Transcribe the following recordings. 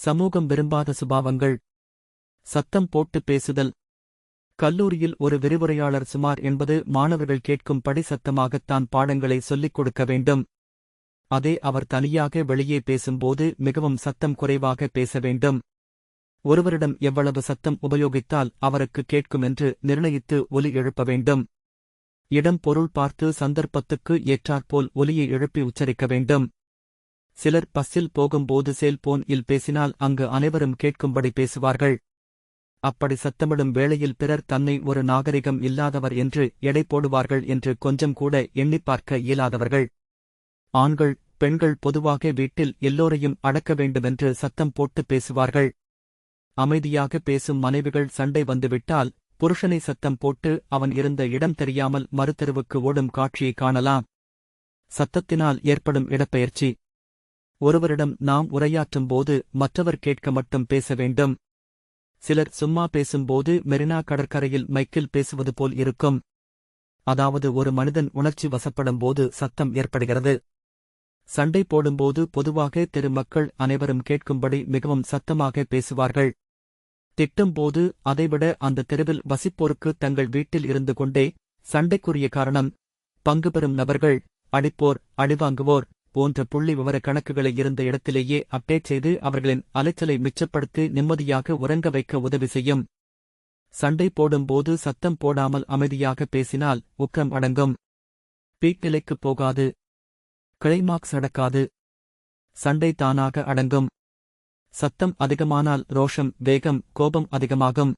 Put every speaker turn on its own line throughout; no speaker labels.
சமூகம் விரும்பாத சுபாவங்கள். சத்தம் போட்டு பேசுதல். கல்லூரியில் ஒரு விரிவுரையாளர் சுமார் 80 மாணவர்கள் கேட்கும்படி சத்தமாகத்தான் பாடங்களை சொல்லிக் கொடுக்க வேண்டும். அதே அவர் தனியாக வெளியே பேசும்போது மிகவும் சத்தம் குறைவாக பேச வேண்டும். ஒருவரிடம் எவ்வளவு சத்தம் உபயோகித்தால் அவருக்கு கேட்கும் என்று நிர்ணயித்து ஒலி எழுப்ப வேண்டும். இடம் பொருள் பார்த்து சந்தர்ப்பத்துக்கு ஏற்றாற்போல் ஒலியை எழுப்பி உச்சரிக்க வேண்டும். சிலர் பஸ்ஸில் போகும்போது செல்போன் இல் பேசினால் அங்கு அனைவரும் கேட்கும்படி பேசுவார்கள். அப்படி சத்தமிடும் வேளையில் பிறர் தன்னை ஒரு நாகரிகம் இல்லாதவர் என்று எடை போடுவார்கள் என்று கொஞ்சம் கூட எண்ணிப் பார்க்க இயலாதவர்கள். ஆண்கள் பெண்கள் பொதுவாக வீட்டில் எல்லோரையும் அடக்க வேண்டுமென்று சத்தம் போட்டு பேசுவார்கள். அமைதியாக பேசும் மனைவிகள் சண்டை வந்துவிட்டால் புருஷனை சத்தம் போட்டு அவன் இருந்த இடம் தெரியாமல் மறுதெருவுக்கு ஓடும் காட்சியை காணலாம். சத்தத்தினால் ஏற்படும் இடப்பெயர்ச்சி. ஒருவரிடம் நாம் உரையாற்றும்போது மற்றவர் கேட்க மட்டும் பேச வேண்டும். சிலர் சும்மா பேசும்போது மெரினா கடற்கரையில் மைக்கில் பேசுவது போல் இருக்கும். அதாவது ஒரு மனிதன் உணர்ச்சி வசப்படும்போது சத்தம் ஏற்படுகிறது. சண்டை போடும்போது பொதுவாக தெரு மக்கள் அனைவரும் கேட்கும்படி மிகவும் சத்தமாக பேசுவார்கள். திட்டும்போது அதைவிட அந்த தெருவில் வசிப்போருக்கு தங்கள் வீட்டில் இருந்து கொண்டே சண்டைக்குரிய காரணம், பங்கு பெறும் நபர்கள், அடிப்போர் அடிவாங்குவோர் போன்ற புள்ளி விவர கணக்குகளை இருந்த இடத்திலேயே அப்டேட் செய்து அவர்களின் அலைச்சலை மிச்சப்படுத்தி நிம்மதியாக உறங்க வைக்க உதவி செய்யும். சண்டை போடும்போது சத்தம் போடாமல் அமைதியாக பேசினால் உக்கிரம் அடங்கும். பீக் நிலைக்குப் போகாது. கிளைமாக்ஸ் நடக்காது. சண்டை தானாக அடங்கும். சத்தம் அதிகமானால் ரோஷம், வேகம், கோபம் அதிகமாகும்.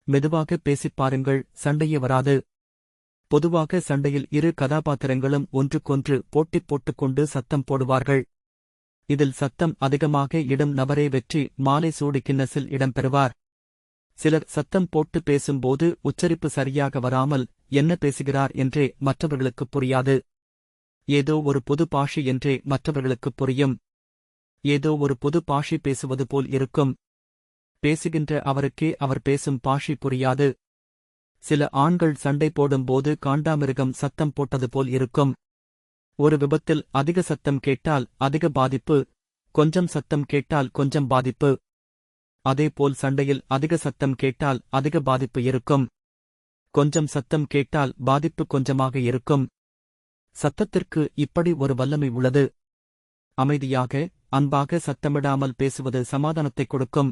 மெதுவாக பேசிப் பாருங்கள், சண்டையே வராது. பொதுவாக சண்டையில் இரு கதாபாத்திரங்களும் ஒன்றுக்கொன்று போட்டி போட்டுக்கொண்டு சத்தம் போடுவார்கள். இதில் சத்தம் அதிகமாக இடும் நபரே வெற்றி மாலை சூடி கின்னஸில் இடம்பெறுவார். சிலர் சத்தம் போட்டு பேசும்போது உச்சரிப்பு சரியாக வராமல் என்ன பேசுகிறார் என்றே மற்றவர்களுக்குப் புரியாது. ஏதோ ஒரு பொது பாஷை என்றே மற்றவர்களுக்குப் புரியும். ஏதோ ஒரு பொது பாஷை பேசுவது போல் இருக்கும். பேசுகின்ற அவருக்கே அவர் பேசும் பாஷை புரியாது. சில ஆண்கள் சண்டை போடும்போது காண்டாமிருகம் சத்தம் போட்டது போல் இருக்கும். ஒரு விபத்தில் அதிக சத்தம் கேட்டால் அதிக பாதிப்பு, கொஞ்சம் சத்தம் கேட்டால் கொஞ்சம் பாதிப்பு. அதேபோல் சண்டையில் அதிக சத்தம் கேட்டால் அதிக பாதிப்பு இருக்கும். கொஞ்சம் சத்தம் கேட்டால் பாதிப்பு கொஞ்சமாக இருக்கும். சத்தத்திற்கு இப்படி ஒரு வல்லமை உள்ளது. அமைதியாக, அன்பாக சத்தமிடாமல் பேசுவது சமாதானத்தைக் கொடுக்கும்.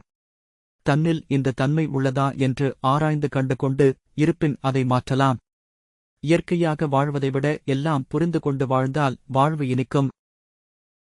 தன்னில் இந்த தன்மை உள்ளதா என்று ஆராய்ந்து கண்டு கொண்டு இருப்பின் அதை மாற்றலாம். இயற்கையாக வாழ்வதைவிட எல்லாம் புரிந்து கொண்டு வாழ்ந்தால் வாழ்வு இனிக்கும்.